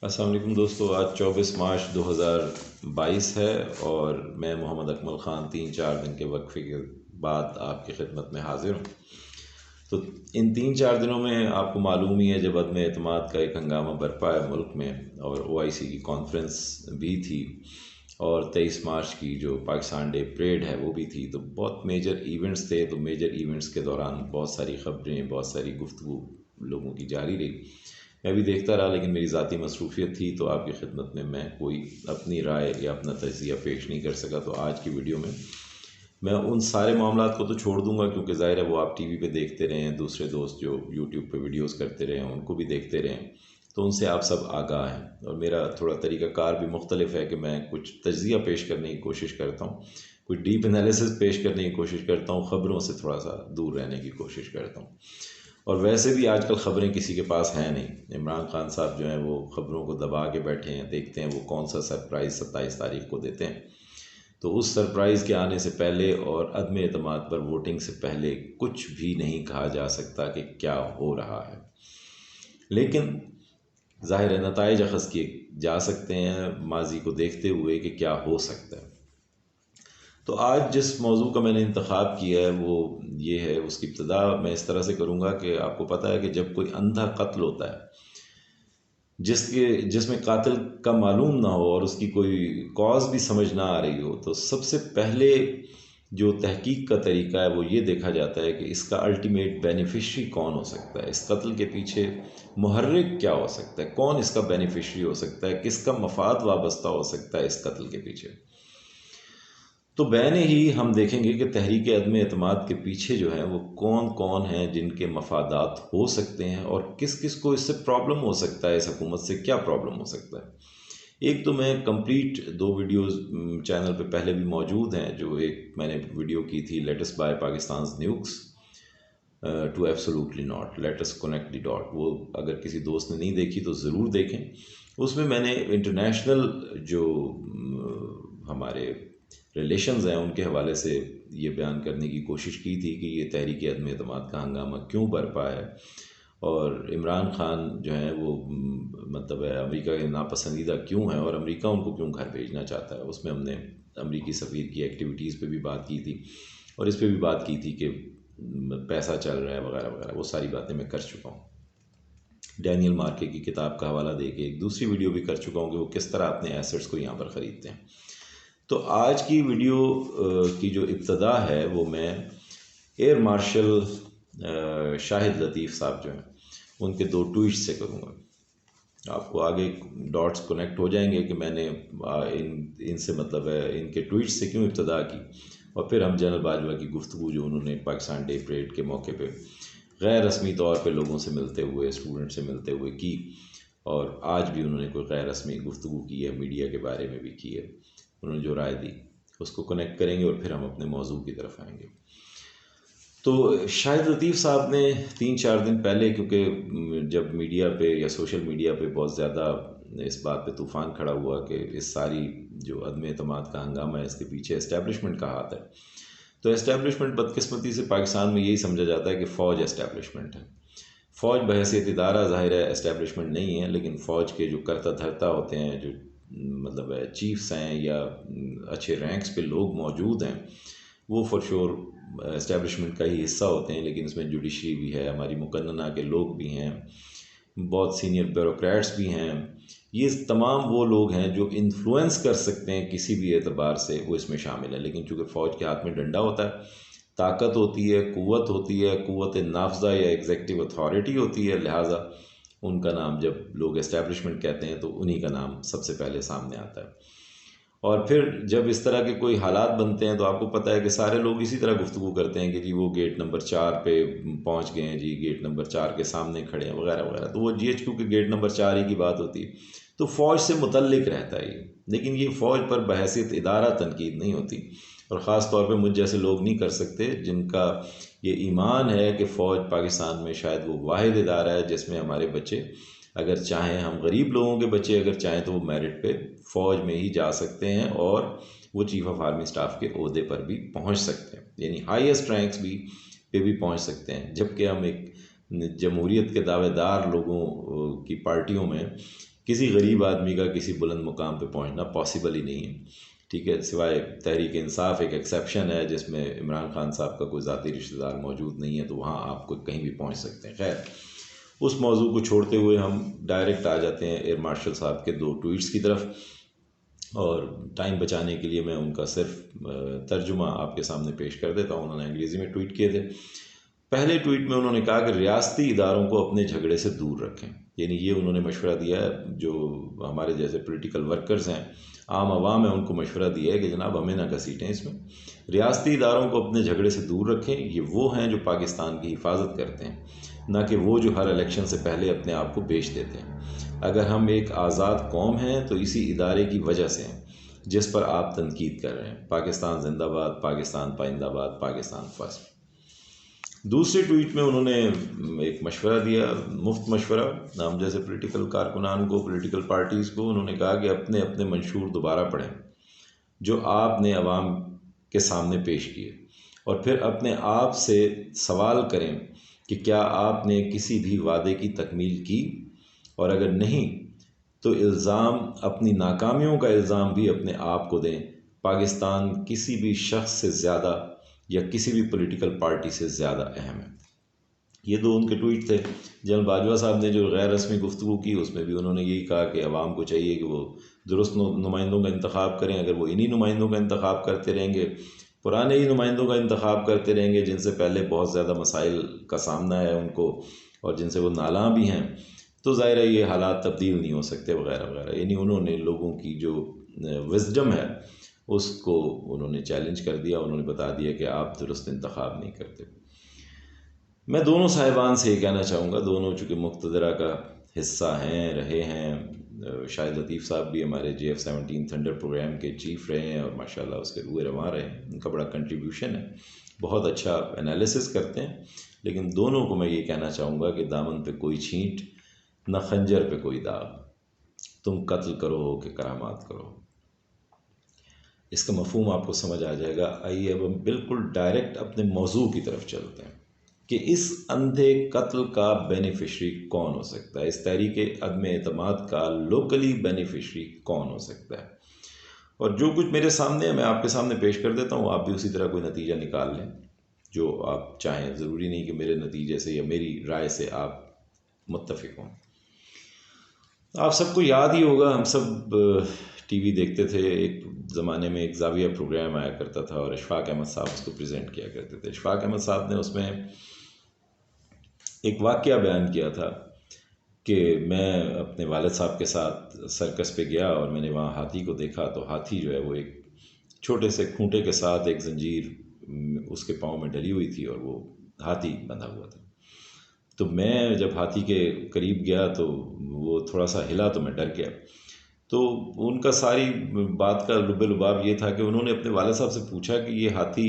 अस्सलाम वालेकुम दोस्तों, आज 24 मार्च 2022 है और मैं मोहम्मद अकमल ख़ान 3-4 दिन के वक्फे के बाद आपकी खिदमत में हाज़िर हूँ। तो इन 3-4 दिनों में आपको मालूम ही है जब अदम एतमाद का एक हंगामा बरपा है मुल्क में और OIC की कॉन्फ्रेंस भी थी और 23 मार्च की जो पाकिस्तान डे परेड है वो भी थी। तो बहुत मेजर इवेंट्स थे। तो मेजर इवेंट्स के दौरान बहुत सारी ख़बरें, बहुत सारी गुफ्तगू लोगों की जारी रही। मैं भी देखता रहा, लेकिन मेरी ज़ाती मसरूफियत थी तो आपकी खिदमत में मैं कोई अपनी राय या अपना तजिया पेश नहीं कर सका। तो आज की वीडियो में मैं उन सारे मामलात को तो छोड़ दूंगा, क्योंकि ज़ाहिर है वो आप टीवी पे देखते रहे हैं, दूसरे दोस्त जो यूट्यूब पे वीडियोस करते रहे हैं उनको भी देखते रहे हैं, तो उनसे आप सब आगाह हैं। और मेरा थोड़ा तरीक़ाकार भी मुख्तलिफ है कि मैं कुछ तजिया पेश करने की कोशिश करता हूँ, कुछ डीप एनालिसिस पेश करने की कोशिश करता हूँ, ख़बरों से थोड़ा सा दूर रहने की कोशिश करता हूँ। और वैसे भी आजकल ख़बरें किसी के पास हैं नहीं। इमरान खान साहब जो हैं वो ख़बरों को दबा के बैठे हैं, देखते हैं वो कौन सा सरप्राइज़ 27 तारीख को देते हैं। तो उस सरप्राइज़ के आने से पहले और अदम एतमाद पर वोटिंग से पहले कुछ भी नहीं कहा जा सकता कि क्या हो रहा है, लेकिन ज़ाहिर है नताइज अखज़ किए जा सकते हैं माजी को देखते हुए कि क्या हो सकता है। तो आज जिस मौजू का मैंने इंतख़ाब किया है वो ये है, उसकी इब्तिदा मैं इस तरह से करूँगा कि आपको पता है कि जब कोई अंधा कत्ल होता है जिसमें कातिल का मालूम ना हो और उसकी कोई कॉज भी समझ ना आ रही हो, तो सबसे पहले जो तहकीक का तरीका है वो ये देखा जाता है कि इसका अल्टीमेट बेनिफिशरी कौन हो सकता है, इस कत्ल के पीछे मुहर्रिक क्या हो सकता है, कौन इसका बेनिफिशरी हो सकता है, किसका मफाद वाबस्ता हो सकता है इस कत्ल के पीछे। तो बैने ही हम देखेंगे कि तहरीक अदम एतमाद के पीछे जो है वो कौन कौन हैं जिनके मफादात हो सकते हैं और किस किस को इससे प्रॉब्लम हो सकता है, इस हुकूमत से क्या प्रॉब्लम हो सकता है। एक तो मैं कंप्लीट 2 वीडियोस चैनल पे पहले भी मौजूद हैं। जो एक मैंने वीडियो की थी, let us buy Pakistan nukes to absolutely not, let us connect the dot, वो अगर किसी दोस्त ने नहीं देखी तो ज़रूर देखें। उसमें मैंने इंटरनेशनल जो हमारे रिलेशंस हैं उनके हवाले से ये बयान करने की कोशिश की थी कि ये तहरीक अदम एतमाद का हंगामा क्यों बरपा है और इमरान खान जो है वो मतलब है अमेरिका के नापसंदीदा क्यों है और अमेरिका उनको क्यों घर भेजना चाहता है। उसमें हमने अमेरिकी सफ़ीर की एक्टिविटीज़ पे भी बात की थी और इस पे भी बात की थी कि पैसा चल रहा है वगैरह वगैरह, वो सारी बातें मैं कर चुका हूँ। डैनियल मार्के की किताब का हवाला दे के एक दूसरी वीडियो भी कर चुका हूँ कि वो किस तरह अपने एसेट्स को यहाँ पर ख़रीदते हैं। तो आज की वीडियो की जो इब्तदा है वो मैं एयर मार्शल शाहिद लतीफ़ साहब जो हैं उनके 2 ट्वीट्स से करूँगा। आपको आगे डॉट्स कनेक्ट हो जाएंगे कि मैंने इनसे मतलब है इनके ट्वीट्स से क्यों इब्तदा की, और फिर हम जनरल बाजवा की गुफ्तगू जो उन्होंने पाकिस्तान डे परेड के मौके पे गैर रस्मी तौर पे लोगों से मिलते हुए, स्टूडेंट से मिलते हुए की, और आज भी उन्होंने कोई गैर रस्मी गुफ्तगू की है, मीडिया के बारे में भी की है, उन्होंने जो राय दी उसको कनेक्ट करेंगे और फिर हम अपने मौजू की तरफ आएंगे। तो शाहिद लतीफ़ साहब ने 3-4 दिन पहले, क्योंकि जब मीडिया पे या सोशल मीडिया पे बहुत ज़्यादा इस बात पे तूफ़ान खड़ा हुआ कि इस सारी जो अदम एतमाद का हंगामा है इसके पीछे एस्टेब्लिशमेंट का हाथ है, तो एस्टेब्लिशमेंट बदकिस्मती से पाकिस्तान में यही समझा जाता है कि फ़ौज एस्टेब्लिशमेंट है। फ़ौज बहैसियत इदारा ज़ाहिर है एस्टेब्लिशमेंट नहीं है, लेकिन फ़ौज के जो करता धरता होते हैं, जो मतलब है चीफ्स हैं या अच्छे रैंक्स पे लोग मौजूद हैं, वो फॉर श्योर एस्टेब्लिशमेंट का ही हिस्सा होते हैं। लेकिन इसमें जुडिशरी भी है, हमारी मुकन्नना के लोग भी हैं, बहुत सीनियर ब्यूरोक्रेट्स भी हैं। ये तमाम वो लोग हैं जो इन्फ्लुएंस कर सकते हैं किसी भी एतबार से, वो इसमें शामिल है। लेकिन चूँकि फ़ौज के हाथ में डंडा होता है, ताकत होती है, क़ुव्वत नाफ़ज़ा या एग्जेक्टिव अथॉरिटी होती है, लिहाजा उनका नाम जब लोग एस्टेब्लिशमेंट कहते हैं तो उन्हीं का नाम सबसे पहले सामने आता है। और फिर जब इस तरह के कोई हालात बनते हैं तो आपको पता है कि सारे लोग इसी तरह गुफ्तगू करते हैं कि जी वो गेट नंबर 4 पे पहुंच गए हैं, जी गेट नंबर 4 के सामने खड़े हैं वगैरह वगैरह। तो वो GHQ के गेट नंबर 4 ही की बात होती है, तो फ़ौज से मुतल्लिक रहता है ये। लेकिन ये फ़ौज पर बहैसियत इदारा तनकीद नहीं होती, और ख़ास तौर पे मुझ जैसे लोग नहीं कर सकते जिनका ये ईमान है कि फ़ौज पाकिस्तान में शायद वो वाहिद इदारा है जिसमें हमारे बच्चे अगर चाहें, हम गरीब लोगों के बच्चे अगर चाहें तो वो मेरिट पे फ़ौज में ही जा सकते हैं और वो चीफ़ ऑफ आर्मी स्टाफ के ओहदे पर भी पहुंच सकते हैं, यानी हाईएस्ट रैंक्स भी पे भी पहुंच सकते हैं। जबकि हम एक जमहूरियत के दावेदार लोगों की पार्टियों में किसी गरीब आदमी का किसी बुलंद मुकाम पे पहुंचना पॉसिबल ही नहीं है, ठीक है। सिवाय तहरीक इंसाफ एक एक्सेप्शन है जिसमें इमरान खान साहब का कोई ज़ाती रिश्तेदार मौजूद नहीं है, तो वहाँ आप कोई कहीं भी पहुँच सकते हैं। खैर, उस मौजू को छोड़ते हुए हम डायरेक्ट आ जाते हैं एयर मार्शल साहब के 2 ट्वीट्स की तरफ, और टाइम बचाने के लिए मैं उनका सिर्फ तर्जुमा आपके सामने पेश कर देता हूँ। उन्होंने अंग्रेज़ी में ट्वीट किए थे। पहले ट्वीट में उन्होंने कहा कि रियासती इदारों को अपने झगड़े से दूर रखें, यानी ये उन्होंने मशवरा दिया है जो हमारे जैसे पॉलिटिकल वर्कर्स हैं, आम आवाम है, उनको मशवरा दिया है कि जनाब हमें ना घसीटें इसमें, रियासती इदारों को अपने झगड़े से दूर रखें। ये वो हैं जो पाकिस्तान की हिफाजत करते हैं, ना कि वो जो हर इलेक्शन से पहले अपने आप को बेच देते हैं। अगर हम एक आज़ाद कौम हैं तो इसी इदारे की वजह से हैं जिस पर आप तनकीद कर रहे हैं। पाकिस्तान जिंदाबाद, पाकिस्तान पाइंदाबाद, पाकिस्तान फर्स्ट। दूसरे ट्वीट में उन्होंने एक मशवरा दिया, मुफ्त मशवरा, हम जैसे पॉलिटिकल कारकुनान को, पॉलिटिकल पार्टीज़ को। उन्होंने कहा कि अपने अपने मंशूर दोबारा पढ़ें जो आपने अवाम के सामने पेश किए, और फिर अपने आप से सवाल करें कि क्या आपने किसी भी वादे की तकमील की, और अगर नहीं तो इल्ज़ाम, अपनी नाकामियों का इल्ज़ाम भी अपने आप को दें। पाकिस्तान किसी भी शख्स से ज़्यादा या किसी भी पॉलिटिकल पार्टी से ज़्यादा अहम है। ये 2 उनके ट्वीट थे। जनरल बाजवा साहब ने जो गैर रस्मी गुफ्तगू की उसमें भी उन्होंने यही कहा कि अवाम को चाहिए कि वो दुरुस्त नुमाइंदों का इंतखाब करें। अगर वो इन्हीं नुमाइंदों का इंतखाब करते रहेंगे, पुराने ही नुमाइंदों का इंतखाब करते रहेंगे जिनसे पहले बहुत ज़्यादा मसाइल का सामना है उनको और जिनसे वो नालां भी हैं, तो ज़ाहिर है ये हालात तब्दील नहीं हो सकते वगैरह वगैरह। यानी उन्होंने लोगों की जो विज़डम है उसको उन्होंने चैलेंज कर दिया। उन्होंने बता दिया कि आप दुरुस्त इंतखाब नहीं करते। मैं दोनों साहिबान से ये कहना चाहूँगा, दोनों चूँकि मुक़्तदरा का हिस्सा हैं, रहे हैं। शाहिद लतीफ़ साहब भी हमारे JF-17 थंडर प्रोग्राम के चीफ़ रहे हैं और माशाल्लाह उसके रूए रवां रहे हैं। उनका बड़ा कंट्रीब्यूशन है, बहुत अच्छा एनालिसिस करते हैं। लेकिन दोनों को मैं ये कहना चाहूँगा कि दामन पे कोई छींट, न खंजर पे कोई दाग, तुम कत्ल करो कि करामात करो। इसका मफहूम आपको समझ आ जाएगा। आइए अब हम बिल्कुल डायरेक्ट अपने मौजू की तरफ चलते हैं कि इस अंधे कत्ल का बेनिफिशरी कौन हो सकता है, इस तहरीक अदम एतमाद का लोकली बेनिफिशरी कौन हो सकता है। और जो कुछ मेरे सामने है मैं आपके सामने पेश कर देता हूँ, आप भी उसी तरह कोई नतीजा निकाल लें जो आप चाहें। ज़रूरी नहीं कि मेरे नतीजे से या मेरी राय से आप मुत्तफ़िक हों। आप सबको याद ही होगा, हम सब टीवी देखते थे। एक ज़माने में एक ज़ाविया प्रोग्राम आया करता था और इशफ़ाक़ अहमद साहब उसको प्रेजेंट किया करते थे। इशफ़ाक़ अहमद साहब ने उसमें एक वाक़या बयान किया था कि मैं अपने वालिद साहब के साथ सर्कस पे गया और मैंने वहाँ हाथी को देखा। तो हाथी जो है वो एक छोटे से खूंटे के साथ एक जंजीर उसके पाँव में डली हुई थी और वो हाथी बंधा हुआ था। तो मैं जब हाथी के करीब गया तो वो थोड़ा सा हिला तो मैं डर गया। तो उनका सारी बात का लुबे-लुबाब ये था कि उन्होंने अपने वालिद साहब से पूछा कि ये हाथी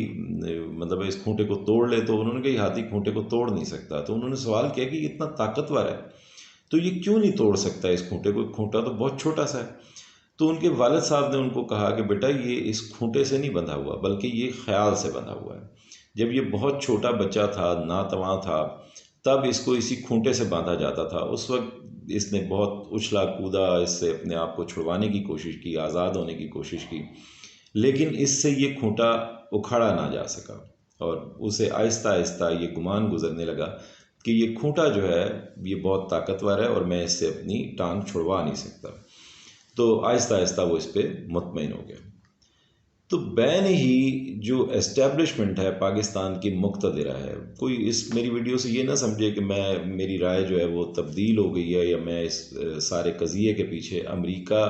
मतलब इस खूंटे को तोड़ ले, तो उन्होंने कहा ये हाथी खूंटे को तोड़ नहीं सकता। तो उन्होंने सवाल किया कि ये इतना ताकतवर है तो ये क्यों नहीं तोड़ सकता इस खूंटे को, खूंटा तो बहुत छोटा सा है। तो उनके वालिद साहब ने उनको कहा कि बेटा ये इस खूंटे से नहीं बंधा हुआ बल्कि ये ख्याल से बंधा हुआ है। जब ये बहुत छोटा बच्चा था, नातवां था, तब इसको इसी खूंटे से बांधा जाता था। उस वक्त इसने बहुत उछला कूदा, इससे अपने आप को छुड़वाने की कोशिश की, आज़ाद होने की कोशिश की, लेकिन इससे ये खूंटा उखाड़ा ना जा सका और उसे आहिस्ता आहिस्ता ये गुमान गुजरने लगा कि ये खूंटा जो है ये बहुत ताकतवर है और मैं इससे अपनी टांग छुड़वा नहीं सकता। तो आहिस्ता आहिस्ता वो इस पर मुतमईन हो गया। तो बैन ही जो एस्टेब्लिशमेंट है पाकिस्तान की मुक़्तदिरा है, कोई इस मेरी वीडियो से ये ना समझे कि मेरी राय जो है वो तब्दील हो गई है या मैं इस सारे कज़िये के पीछे अमेरिका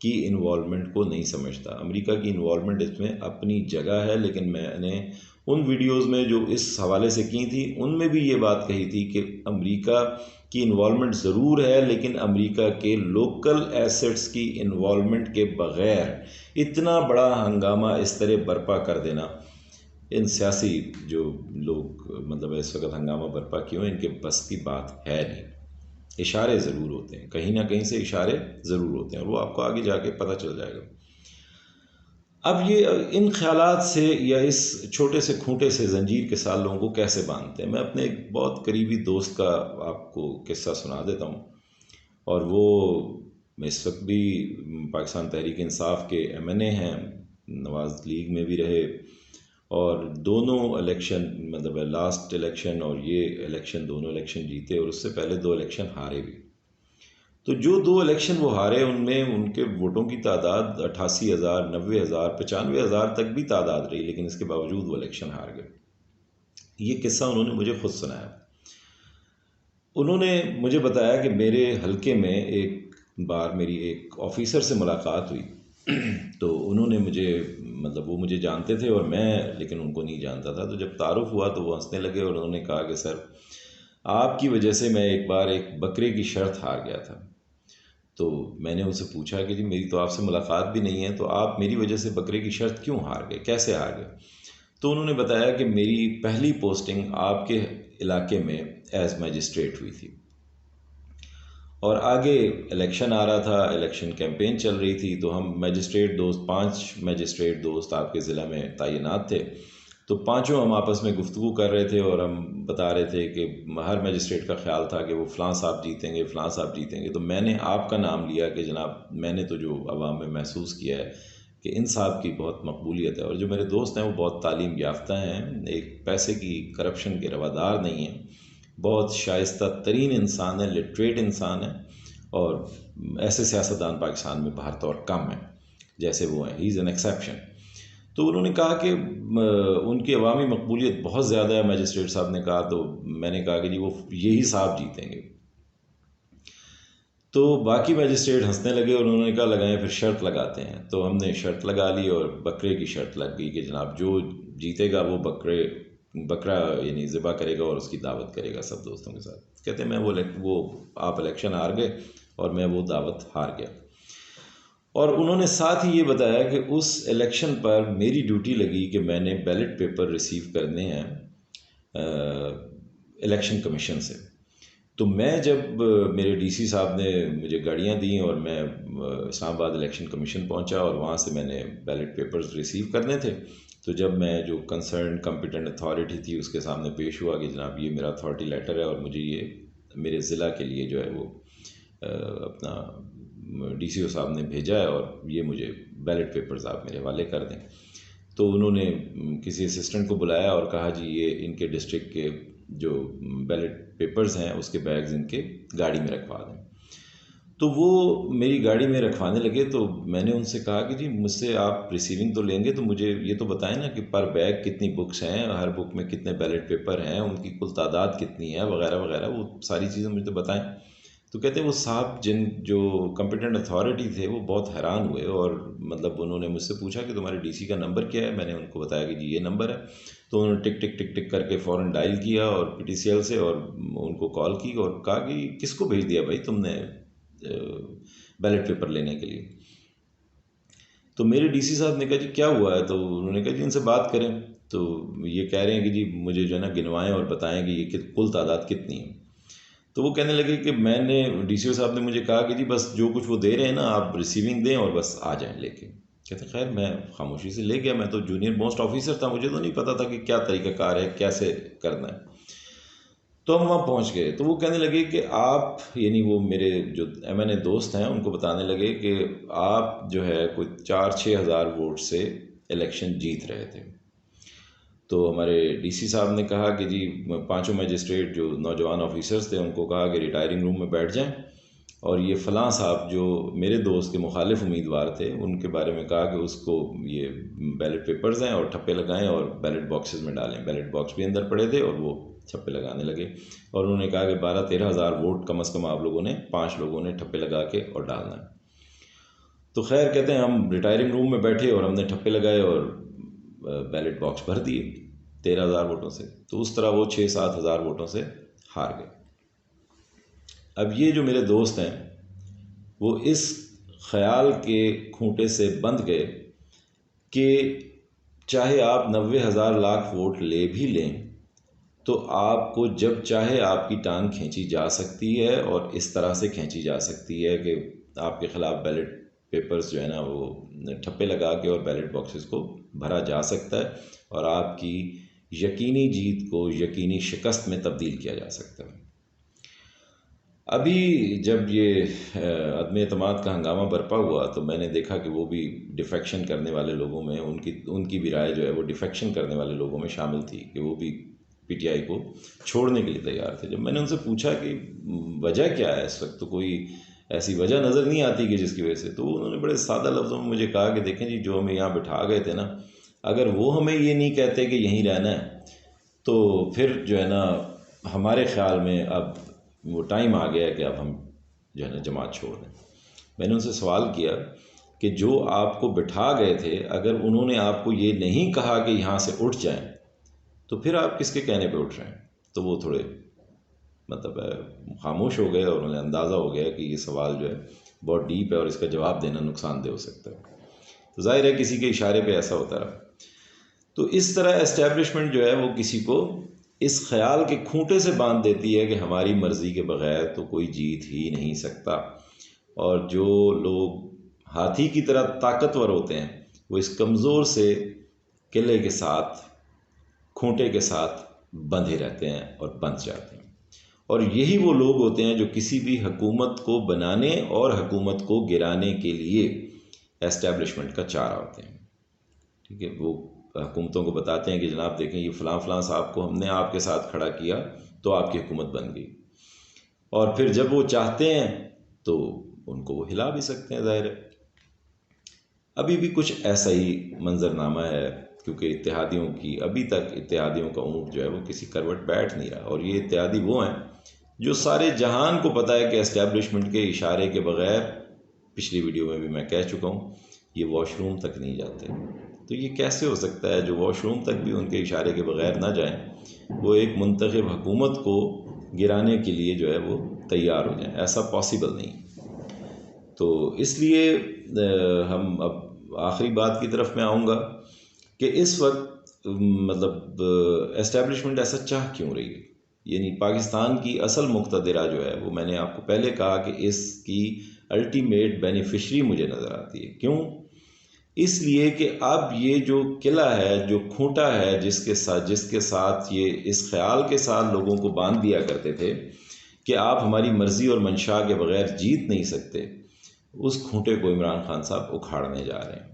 की इन्वॉल्वमेंट को नहीं समझता। अमेरिका की इन्वॉल्वमेंट इसमें अपनी जगह है, लेकिन मैंने उन वीडियोस में जो इस हवाले से की थी उनमें भी ये बात कही थी कि अमेरिका की इन्वॉल्वमेंट ज़रूर है, लेकिन अमेरिका के लोकल एसेट्स की इन्वॉल्वमेंट के बग़ैर इतना बड़ा हंगामा इस तरह बर्पा कर देना, इन सियासी जो लोग मतलब इस वक्त हंगामा बर्पा क्यों, इनके बस की बात है नहीं। इशारे ज़रूर होते हैं, कहीं ना कहीं से इशारे ज़रूर होते हैं और वो आपको आगे जाके पता चल जाएगा। अब ये इन ख्यालात से या इस छोटे से खूंटे से जंजीर के साथ लोगों को कैसे बांधते हैं, मैं अपने एक बहुत करीबी दोस्त का आपको किस्सा सुना देता हूँ। और वो इस वक्त भी पाकिस्तान तहरीक इंसाफ के MNA हैं, नवाज़ लीग में भी रहे, और दोनों इलेक्शन मतलब लास्ट इलेक्शन और ये इलेक्शन, दोनों इलेक्शन जीते और उससे पहले 2 इलेक्शन हारे भी। तो जो 2 इलेक्शन वो हारे उनमें उनके वोटों की तादाद 88,000, 90,000, 95,000 तक भी तादाद रही, लेकिन इसके बावजूद वो इलेक्शन हार गए। ये किस्सा उन्होंने मुझे खुद सुनाया। उन्होंने मुझे बताया कि मेरे हलके में एक बार मेरी एक ऑफिसर से मुलाकात हुई। तो उन्होंने मुझे मतलब वो मुझे जानते थे और मैं लेकिन उनको नहीं जानता था। तो जब तारुफ हुआ तो वो हंसने लगे और उन्होंने कहा कि सर, आपकी वजह से मैं एक बार एक बकरे की शर्त हार गया था। तो मैंने उनसे पूछा कि जी मेरी तो आपसे मुलाकात भी नहीं है, तो आप मेरी वजह से बकरे की शर्त क्यों हार गए, कैसे हार गए? तो उन्होंने बताया कि मेरी पहली पोस्टिंग आपके इलाके में एज मजिस्ट्रेट हुई थी और आगे इलेक्शन आ रहा था, इलेक्शन कैंपेन चल रही थी, तो हम मजिस्ट्रेट दोस्त 5 मजिस्ट्रेट दोस्त आपके ज़िला में तैनात थे। तो पांचों हम आपस में गुफ्तगू कर रहे थे और हम बता रहे थे कि हर मजिस्ट्रेट का ख्याल था कि वो फ़लाँ साहब जीतेंगे, फ़लाँ साहब जीतेंगे। तो मैंने आपका नाम लिया कि जनाब, मैंने तो जो अवाम में महसूस किया है कि इन साहब की बहुत मकबूलियत है, और जो मेरे दोस्त हैं वो बहुत तालीम याफ्ता हैं, एक पैसे की करप्शन के रवादार नहीं हैं, बहुत शाइस्ता तरीन इंसान है, लिटरेट इंसान है, और ऐसे सियासतदान पाकिस्तान में बाहर तौर कम है जैसे वो हैं। He is an exception. तो उन्होंने कहा कि उनकी अवामी मकबूलियत बहुत ज़्यादा है, मजिस्ट्रेट साहब ने कहा। तो मैंने कहा कि जी वो यही साहब जीतेंगे। तो बाकी मजिस्ट्रेट हंसने लगे और उन्होंने कहा लगाएं फिर शर्त लगाते हैं। तो हमने शर्त लगा ली और बकरे की शर्त लग गई कि जनाब जो जीतेगा वो बकरा यानी ज़िबा करेगा और उसकी दावत करेगा सब दोस्तों के साथ। कहते मैं वो आप इलेक्शन हार गए और मैं वो दावत हार गया। और उन्होंने साथ ही ये बताया कि उस इलेक्शन पर मेरी ड्यूटी लगी कि मैंने बैलेट पेपर रिसीव करने हैं इलेक्शन कमीशन से। तो मैं जब मेरे डीसी साहब ने मुझे गाड़ियाँ दी और मैं इस्लामाबाद इलेक्शन कमीशन पहुंचा और वहाँ से मैंने बैलेट पेपर्स रिसीव करने थे। तो जब मैं जो कंसर्न कॉम्पिटेंट अथॉरिटी थी उसके सामने पेश हुआ कि जनाब ये मेरा अथॉरिटी लेटर है और मुझे ये मेरे ज़िला के लिए जो है वो अपना DCO साहब ने भेजा है और ये मुझे बैलेट पेपर्स आप मेरे हवाले कर दें। तो उन्होंने किसी असिस्टेंट को बुलाया और कहा जी ये इनके डिस्ट्रिक्ट के जो बैलेट पेपर्स हैं उसके बैग्स इनके गाड़ी में रखवा दें। तो वो मेरी गाड़ी में रखवाने लगे। तो मैंने उनसे कहा कि जी मुझसे आप रिसीविंग तो लेंगे तो मुझे ये तो बताएं ना कि पर बैग कितनी बुक्स हैं, हर बुक में कितने बैलेट पेपर हैं, उनकी कुल तादाद कितनी है, वगैरह वगैरह, वो सारी चीज़ें मुझे तो बताएं। तो कहते वो साहब जो कॉम्पिटेंट अथॉरिटी थे वो बहुत हैरान हुए और मतलब उन्होंने मुझसे पूछा कि तुम्हारे DC का नंबर क्या है। मैंने उनको बताया कि जी ये नंबर है। तो उन्होंने टिक टिक टिक टिक करके फ़ौरन डायल किया और PTCL से और उनको कॉल की और कहा कि किसको भेज दिया भाई तुमने बैलेट पेपर लेने के लिए। तो मेरे DC साहब ने कहा जी क्या हुआ है? तो उन्होंने कहा जी इनसे बात करें। तो ये कह रहे हैं कि जी मुझे जो है ना गिनवाएं और बताएं कि ये कुल तादाद कितनी है। तो वो कहने लगे कि मैंने DCO साहब ने मुझे कहा कि जी बस जो कुछ वो दे रहे हैं ना आप रिसीविंग दें और बस आ जाएं लेके। कहते खैर मैं खामोशी से ले गया, मैं तो जूनियर मोस्ट ऑफिसर था, मुझे तो नहीं पता था कि क्या तरीक़ाकार है, कैसे करना है। तो हम वहाँ पहुँच गए। तो वो कहने लगे कि आप यानी वो मेरे जो MNA दोस्त हैं उनको बताने लगे कि आप जो है कोई 4-6 हज़ार वोट से इलेक्शन जीत रहे थे। तो हमारे DC साहब ने कहा कि जी पांचों मजिस्ट्रेट जो नौजवान ऑफिसर्स थे उनको कहा कि रिटायरिंग रूम में बैठ जाएं और ये फ़लाँ साहब जो मेरे दोस्त के मुखालिफ उम्मीदवार थे उनके बारे में कहा कि उसको ये बैलेट पेपर्स हैं और ठप्पे लगाएं और बैलेट बॉक्सेस में डालें। बैलेट बॉक्स भी अंदर पड़े थे और वो ठप्पे लगाने लगे और उन्होंने कहा कि 12-13 हज़ार वोट कम अज़ कम आप लोगों ने 5 लोगों ने ठप्पे लगा के और डालना है। तो खैर कहते हैं हम रिटायरिंग रूम में बैठे और हमने ठप्पे लगाए और बैलेट बॉक्स भर दिए 13 हज़ार वोटों से। तो उस तरह वो 6-7 हज़ार वोटों से हार गए। अब ये जो मेरे दोस्त हैं वो इस ख्याल के खूंटे से बंध गए कि चाहे आप 90,000 लाख वोट ले भी लें तो आपको जब चाहे आपकी टांग खींची जा सकती है और इस तरह से खींची जा सकती है कि आपके ख़िलाफ़ बैलेट पेपर्स जो है ना वो ठप्पे लगा के और बैलेट बॉक्सेस को भरा जा सकता है और आपकी यकीनी जीत को यकीनी शिकस्त में तब्दील किया जा सकता है। अभी जब ये अदम एतमाद का हंगामा बरपा हुआ तो मैंने देखा कि वो भी डिफेक्शन करने वाले लोगों में उनकी भी राय जो है वो डिफेक्शन करने वाले लोगों में शामिल थी कि वो भी पीटीआई को छोड़ने के लिए तैयार थे। जब मैंने उनसे पूछा कि वजह क्या है इस वक्त, तो कोई ऐसी वजह नज़र नहीं आती कि जिसकी वजह से, तो उन्होंने बड़े सादा लफ्ज़ों में मुझे कहा कि देखें जी, जो हमें यहाँ बिठा गए थे ना, अगर वो हमें ये नहीं कहते कि यहीं रहना है तो फिर जो है ना हमारे ख्याल में अब वो टाइम आ गया है कि अब हम जो है ना जमात छोड़ दें। मैंने उनसे सवाल किया कि जो आपको बिठा गए थे, अगर उन्होंने आपको ये नहीं कहा कि यहाँ से उठ जाएं, तो फिर आप किसके कहने पे उठ रहे हैं? तो वो थोड़े मतलब खामोश हो गए और उन्हें अंदाज़ा हो गया कि ये सवाल जो है बहुत डीप है और इसका जवाब देना नुकसानदेह हो सकता है। तो जाहिर है किसी के इशारे पे ऐसा होता रहा। तो इस तरह एस्टेब्लिशमेंट जो है वो किसी को इस ख्याल के खूंटे से बांध देती है कि हमारी मर्ज़ी के बग़ैर तो कोई जीत ही नहीं सकता, और जो लोग हाथी की तरह ताकतवर होते हैं वो इस कमज़ोर से किले के साथ, खूंटे के साथ बंधे रहते हैं और बंध जाते हैं। और यही वो लोग होते हैं जो किसी भी हुकूमत को बनाने और हुकूमत को गिराने के लिए एस्टेब्लिशमेंट का चारा होते हैं। ठीक है, वो हुकूमतों को बताते हैं कि जनाब देखें, ये फ़लाँ फ़लाँ साहब को हमने आपके साथ खड़ा किया तो आपकी हुकूमत बन गई, और फिर जब वो चाहते हैं तो उनको वो हिला भी सकते हैं। ज़ाहिर है अभी भी कुछ ऐसा ही मंजरनामा है, क्योंकि इत्तेहादियों की अभी तक इत्तेहादियों का ऊँट जो है वो किसी करवट बैठ नहीं रहा। और ये इत्तेहादी वो हैं जो सारे जहान को पता है कि एस्टेब्लिशमेंट के इशारे के बग़ैर, पिछली वीडियो में भी मैं कह चुका हूँ, ये वॉशरूम तक नहीं जाते। तो ये कैसे हो सकता है जो वॉशरूम तक भी उनके इशारे के बग़ैर ना जाएं, वो एक मुंतखब हुकूमत को गिराने के लिए जो है वो तैयार हो जाएं? ऐसा पॉसिबल नहीं। तो इसलिए हम अब आखिरी बात की तरफ मैं आऊँगा कि इस वक्त मतलब एस्टेब्लिशमेंट ऐसा चाह क्यों रही है। यानी पाकिस्तान की असल मुक़्तदिरा जो है वो, मैंने आपको पहले कहा कि इसकी अल्टीमेट बेनिफिशरी मुझे नज़र आती है। क्यों? इसलिए कि अब ये जो किला है, जो खूंटा है, जिसके साथ ये इस ख्याल के साथ लोगों को बांध दिया करते थे कि आप हमारी मर्ज़ी और मंशा के बग़ैर जीत नहीं सकते, उस खूंटे को इमरान खान साहब उखाड़ने जा रहे हैं।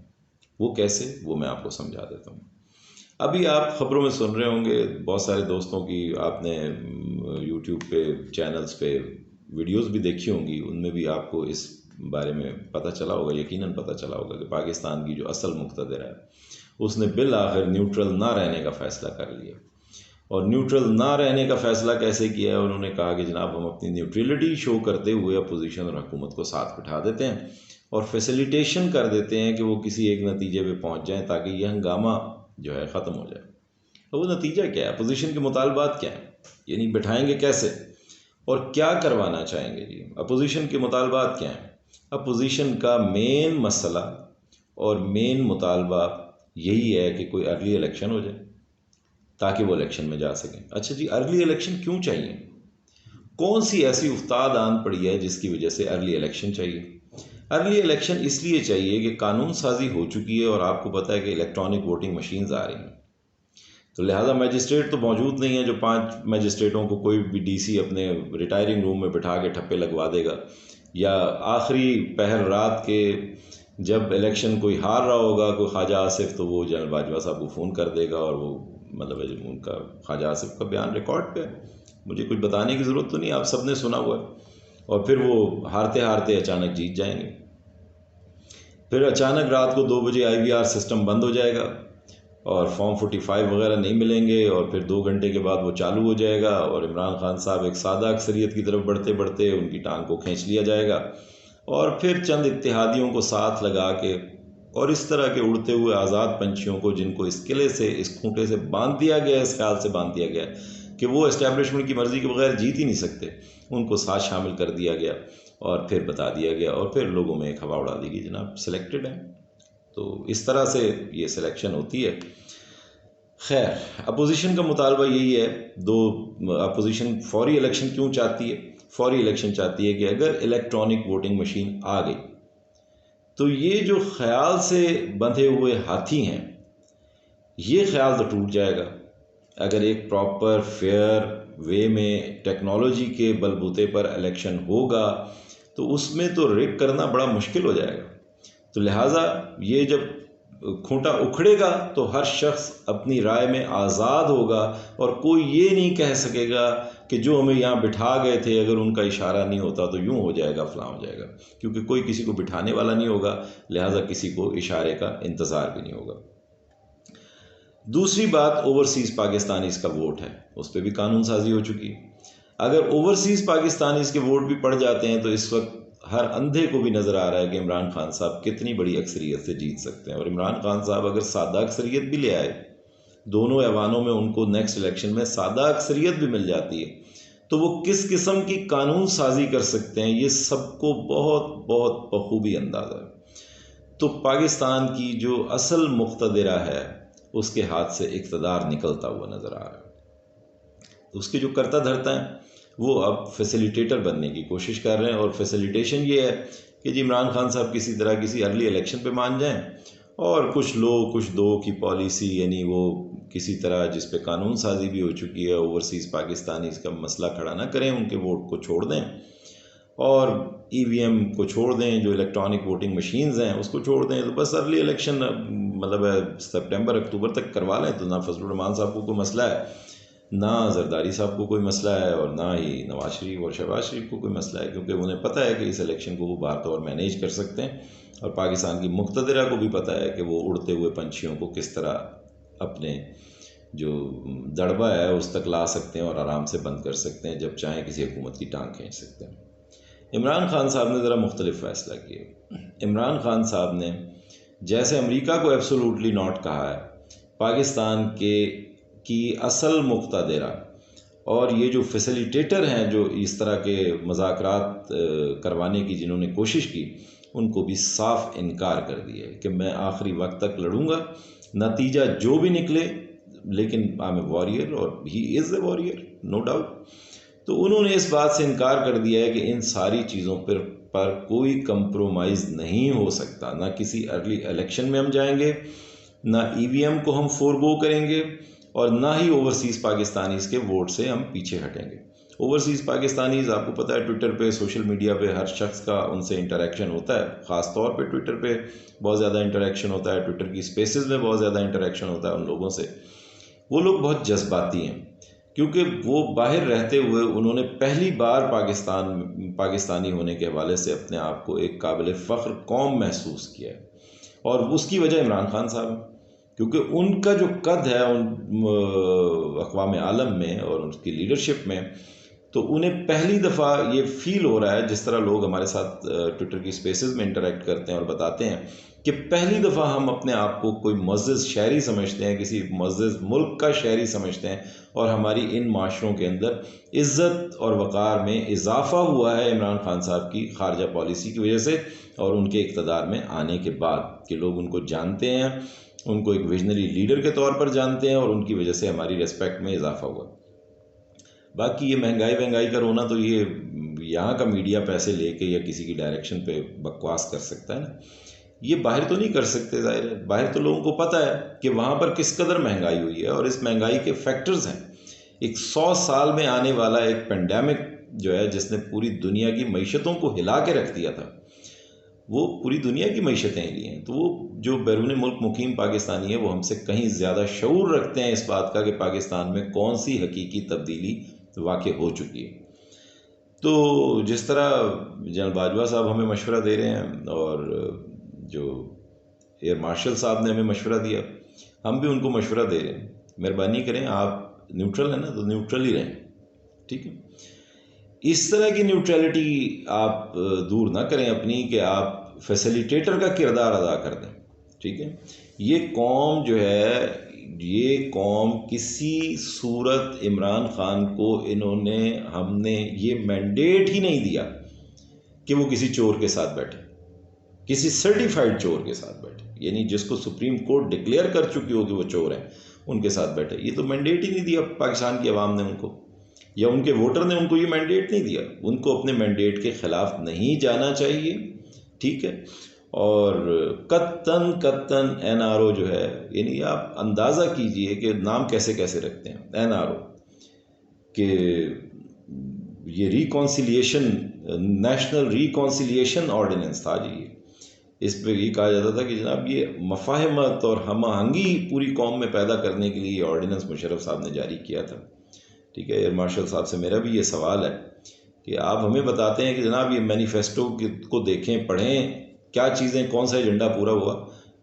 वो कैसे, वो मैं आपको समझा देता हूँ। अभी आप ख़बरों में सुन रहे होंगे, बहुत सारे दोस्तों की आपने यूट्यूब पे चैनल्स पे वीडियोस भी देखी होंगी, उनमें भी आपको इस बारे में पता चला होगा, यकीनन पता चला होगा कि पाकिस्तान की जो असल मुक़्तदिर है उसने बिल आखिर न्यूट्रल ना रहने का फ़ैसला कर लिया। और न्यूट्रल ना रहने का फ़ैसला कैसे किया है? उन्होंने कहा कि जनाब हम अपनी न्यूट्रलिटी शो करते हुए अपोजिशन और हुकूमत को साथ बिठा देते हैं और फैसिलिटेशन कर देते हैं कि वो किसी एक नतीजे पे पहुंच जाएं ताकि यह हंगामा जो है ख़त्म हो जाए। तो वो नतीजा क्या है? अपोजिशन के मुतालबात क्या हैं? यानी बिठाएंगे कैसे और क्या करवाना चाहेंगे जी? अपोजिशन के मुतालबात क्या हैं? अपोजिशन का मेन मसला और मेन मुतालबा यही है कि कोई अर्ली इलेक्शन हो जाए ताकि वो इलेक्शन में जा सकें। अच्छा जी, अर्ली इलेक्शन क्यों चाहिए? कौन सी ऐसी उफ्ताद आन पड़ी है जिसकी वजह से अर्ली इलेक्शन चाहिए? अर्ली इलेक्शन इसलिए चाहिए कि कानून साजी हो चुकी है और आपको पता है कि इलेक्ट्रॉनिक वोटिंग मशीन्स आ रही हैं, तो लिहाजा मजिस्ट्रेट तो मौजूद नहीं है जो 5 मजिस्ट्रेटों को कोई भी डीसी अपने रिटायरिंग रूम में बिठा के ठप्पे लगवा देगा, या आखिरी पहर रात के जब इलेक्शन कोई हार रहा होगा, कोई ख्वाजा आसिफ, तो वो जनरल बाजवा साहब को फ़ोन कर देगा और वो मतलब उनका ख्वाजा आसिफ का बयान रिकॉर्ड पे है, मुझे कुछ बताने की ज़रूरत तो नहीं, आप सब ने सुना हुआ है। और फिर वो हारते हारते अचानक जीत जाएंगे। फिर अचानक रात को 2 बजे IVR सिस्टम बंद हो जाएगा और फॉर्म 45 वगैरह नहीं मिलेंगे, और फिर 2 घंटे के बाद वो चालू हो जाएगा और इमरान खान साहब एक सादा अक्सरियत की तरफ बढ़ते बढ़ते उनकी टांग को खींच लिया जाएगा, और फिर चंद इत्तेहादियों को साथ लगा के और इस तरह के उड़ते हुए आज़ाद पंछियों को, जिनको इस किले से, इस खूंटे से बांध दिया गया, इस ख्याल से बांध दिया गया कि वो एस्टेब्लिशमेंट की मर्ज़ी के बगैर जीत ही नहीं सकते, उनको साथ शामिल कर दिया गया और फिर बता दिया गया और फिर लोगों में एक हवा उड़ा दी गई, जनाब सिलेक्टेड है। तो इस तरह से ये सिलेक्शन होती है। खैर, अपोजिशन का मुतालबा यही है, अपोजिशन फौरी इलेक्शन क्यों चाहती है? फौरी इलेक्शन चाहती है कि अगर इलेक्ट्रॉनिक वोटिंग मशीन आ गई तो ये जो ख्याल से बंधे हुए हाथी हैं, ये ख्याल तो टूट जाएगा। अगर एक प्रॉपर फेयर वे में टेक्नोलॉजी के बलबूते पर इलेक्शन होगा तो उसमें तो रिग करना बड़ा मुश्किल हो जाएगा। तो लिहाजा ये जब खूंटा उखड़ेगा तो हर शख्स अपनी राय में आज़ाद होगा और कोई ये नहीं कह सकेगा कि जो हमें यहाँ बिठा गए थे अगर उनका इशारा नहीं होता तो यूँ हो जाएगा, फलां हो जाएगा, क्योंकि कोई किसी को बिठाने वाला नहीं होगा, लिहाजा किसी को इशारे का इंतज़ार भी नहीं होगा। दूसरी बात ओवरसीज़ पाकिस्तानीज़ का वोट है, उस पर भी कानून साजी हो चुकी है। अगर ओवरसीज़ पाकिस्तानीज़ के वोट भी पड़ जाते हैं तो इस वक्त हर अंधे को भी नज़र आ रहा है कि इमरान खान साहब कितनी बड़ी अक्सरियत से जीत सकते हैं। और इमरान खान साहब अगर सादा अक्सरियत भी ले आए, दोनों ऐवानों में उनको नेक्स्ट इलेक्शन में सादा अक्सरियत भी मिल जाती है, तो वो किस किस्म की कानून साजी कर सकते हैं ये सबको बहुत बहुत बखूबी अंदाज़ा है। तो पाकिस्तान की जो असल मुक़्तदिरा है उसके हाथ से इक़्तिदार निकलता हुआ नज़र आ रहा है। तो उसके जो करता धरता है वो अब फैसिलिटेटर बनने की कोशिश कर रहे हैं। और फैसिलिटेशन ये है कि जी इमरान खान साहब किसी तरह किसी अर्ली इलेक्शन पे मान जाएं और कुछ लो कुछ दो की पॉलिसी, यानी वो किसी तरह जिस पे कानून साजी भी हो चुकी है, ओवरसीज़ पाकिस्तानी इसका मसला खड़ा ना करें, उनके वोट को छोड़ दें और ईवीएम को छोड़ दें, जो इलेक्ट्रॉनिक वोटिंग मशीन्स हैं उसको छोड़ दें। तो बस अर्ली इलेक्शन मतलब सितंबर अक्टूबर तक करवा लें तो ना फजलुर रहमान साहब को कोई मसला है, ना जरदारी साहब को कोई मसला है और ना ही नवाज शरीफ और शहबाज शरीफ को कोई मसला है, क्योंकि उन्हें पता है कि इस इलेक्शन को वो बातौर मैनेज कर सकते हैं। और पाकिस्तान की मुक़्तदिरा को भी पता है कि वो उड़ते हुए पंछियों को किस तरह अपने जो दड़बा है उस तक ला सकते हैं और आराम से बंद कर सकते हैं, जब चाहें किसी हुकूमत की टांग खींच सकते हैं। इमरान खान साहब ने ज़रा मुख्तलिफ फ़ैसला किया। इमरान खान साहब ने जैसे अमेरिका को एब्सोल्युटली नॉट कहा है, पाकिस्तान की असल मुक़्तदिरा और ये जो फैसिलिटेटर हैं जो इस तरह के मज़ाकरात करवाने की जिन्होंने कोशिश की, उनको भी साफ इनकार कर दिया है कि मैं आखिरी वक्त तक लड़ूंगा, नतीजा जो भी निकले, लेकिन आई एम ए वॉरियर और he is a warrior no doubt. तो उन्होंने इस बात से इनकार कर दिया है कि इन सारी चीज़ों पर कोई कंप्रोमाइज़ नहीं हो सकता। ना किसी अर्ली इलेक्शन में हम जाएंगे, ना ईवीएम को हम फोरगो करेंगे और ना ही ओवरसीज़ पाकिस्तानीज़ के वोट से हम पीछे हटेंगे। ओवरसीज़ पाकिस्तानीज़ आपको पता है ट्विटर पे, सोशल मीडिया पे हर शख्स का उनसे इंटरेक्शन होता है, ख़ास तौर पे ट्विटर पे बहुत ज़्यादा इंटरेक्शन होता है, ट्विटर की स्पेसेस में बहुत ज़्यादा इंटरेक्शन होता है उन लोगों से। वो लोग बहुत जज्बाती हैं क्योंकि वो बाहर रहते हुए उन्होंने पहली बार पाकिस्तानी होने के हवाले से अपने आप को एक काबिल फ़ख्र कौम महसूस किया है। और उसकी वजह इमरान खान साहब हैं, क्योंकि उनका जो कद है उन अक़वाम आलम में और उनकी लीडरशिप में, तो उन्हें पहली दफ़ा ये फ़ील हो रहा है, जिस तरह लोग हमारे साथ ट्विटर की स्पेसेस में इंटरेक्ट करते हैं और बताते हैं कि पहली दफ़ा हम अपने आप को कोई मुअज़्ज़ज़ शहरी समझते हैं, किसी मुअज़्ज़ज़ मुल्क का शहरी समझते हैं और हमारी इन माशरों के अंदर इज़्ज़त और वक़ार में इजाफ़ा हुआ है इमरान खान साहब की खारजा पॉलिसी की वजह से और उनके इक़्तिदार में आने के बाद, कि लोग उनको जानते हैं, उनको एक विजनरी लीडर के तौर पर जानते हैं और उनकी वजह से हमारी रिस्पेक्ट में इजाफ़ा हुआ। बाकी ये महंगाई का रोना तो ये यहाँ का मीडिया पैसे लेके या किसी की डायरेक्शन पे बकवास कर सकता है ना, ये बाहर तो नहीं कर सकते। ज़ाहिर है बाहर तो लोगों को पता है कि वहाँ पर किस कदर महंगाई हुई है और इस महंगाई के फैक्टर्स हैं। एक 100 साल में आने वाला एक पेंडेमिक जो है जिसने पूरी दुनिया की मईशतों को हिला के रख दिया था, वो पूरी दुनिया की मईशतें हिली हैं। तो वो जो बैरून मुल्क मुकीम पाकिस्तानी है वो हमसे कहीं ज़्यादा शऊर रखते हैं इस बात का कि पाकिस्तान में कौन सी हकीकी तब्दीली वाक़ई हो चुकी है। तो जिस तरह जनरल बाजवा साहब हमें मशवरा दे रहे हैं और जो एयर मार्शल साहब ने हमें मशवरा दिया, हम भी उनको मशवरा दे रहे हैं, मेहरबानी करें, आप न्यूट्रल हैं ना तो न्यूट्रल ही रहें, ठीक है। इस तरह की न्यूट्रलिटी आप दूर ना करें अपनी कि आप फैसिलिटेटर का किरदार अदा कर दें, ठीक है। ये कौम जो है, ये कौम किसी सूरत इमरान खान को हमने ये मैंडेट ही नहीं दिया कि वो किसी चोर के साथ बैठे, किसी सर्टिफाइड चोर के साथ बैठे, यानी जिसको सुप्रीम कोर्ट डिक्लेयर कर चुकी हो कि वो चोर हैं उनके साथ बैठे। ये तो मैंडेट ही नहीं दिया पाकिस्तान की आवाम ने उनको, या उनके वोटर ने उनको ये मैंडेट नहीं दिया। उनको अपने मैंडेट के ख़िलाफ़ नहीं जाना चाहिए, ठीक है। और कत्तन NRO जो है, यानी आप अंदाज़ा कीजिए कि नाम कैसे कैसे रखते हैं NRO, कि ये रिकॉन्सिलिएशन, नेशनल रिकॉन्सिलिएशन ऑर्डिनेंस था जी। इस पे ये कहा जाता था कि जनाब ये मफाहमत और हम आहंगी पूरी कौम में पैदा करने के लिए ये ऑर्डिनेंस मुशर्रफ साहब ने जारी किया था। ठीक है, एयर मार्शल साहब से मेरा भी ये सवाल है कि आप हमें बताते हैं कि जनाब ये मैनिफेस्टो को देखें, पढ़ें, क्या चीज़ें, कौन सा एजेंडा पूरा हुआ।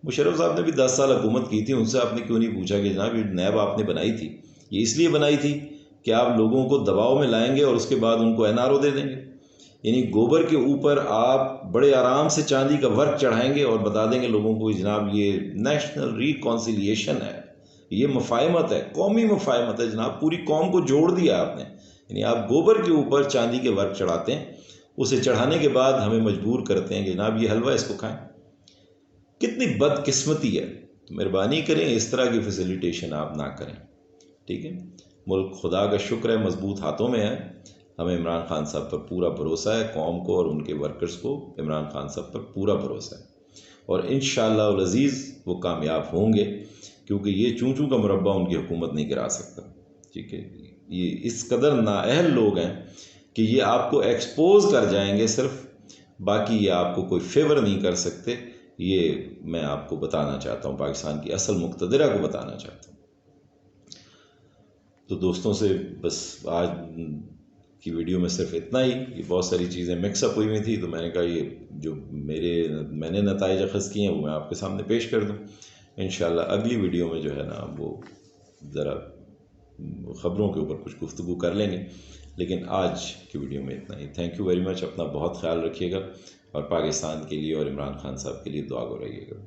मुशर्रफ साहब ने भी 10 साल हुकूमत की थी, उनसे आपने क्यों नहीं पूछा कि जनाब ये नैब आपने बनाई थी, ये इसलिए बनाई थी कि आप लोगों को दबाव में लाएंगे और उसके बाद उनको एनआरओ दे देंगे। यानी गोबर के ऊपर आप बड़े आराम से चांदी का वर्क चढ़ाएंगे और बता देंगे लोगों को जनाब ये नेशनल रिकॉन्सिलिएशन है, ये मफाहमत है, कौमी मफाहमत है जनाब, पूरी कौम को जोड़ दिया आपने। यानी आप गोबर के ऊपर चांदी के वर्क चढ़ाते हैं, उसे चढ़ाने के बाद हमें मजबूर करते हैं कि जनाब ये हलवा इसको खाएं। कितनी बदकिस्मती है। तो मेहरबानी करें इस तरह की फैसिलिटेशन आप ना करें। ठीक है, मुल्क खुदा का शुक्र है मजबूत हाथों में है। हमें इमरान खान साहब पर पूरा भरोसा है, कौम को और उनके वर्कर्स को इमरान खान साहब पर पूरा भरोसा है और इंशाअल्लाह अज़ीज़ वो कामयाब होंगे, क्योंकि ये चूं चूं का मुरब्बा उनकी हुकूमत नहीं गिरा सकता। ठीक है, ये इस कदर नाअहल लोग हैं कि ये आपको एक्सपोज कर जाएंगे सिर्फ, बाकी ये आपको कोई फेवर नहीं कर सकते। ये मैं आपको बताना चाहता हूँ, पाकिस्तान की असल मुक़्तदिरा को बताना चाहता हूँ। तो दोस्तों से बस आज की वीडियो में सिर्फ इतना ही। ये बहुत सारी चीज़ें मिक्सअप हुई थी, तो मैंने कहा ये जो मैंने नताइज अख़ज़ किए हैं वो मैं आपके सामने पेश कर दूँ। इंशाअल्लाह अगली वीडियो में जो है ना वो ज़रा ख़बरों के ऊपर कुछ गुफ्तगू कर लेंगे, लेकिन आज की वीडियो में इतना ही। Thank you very much. अपना बहुत ख्याल रखिएगा और पाकिस्तान के लिए और इमरान खान साहब के लिए दुआ गो रहिएगा।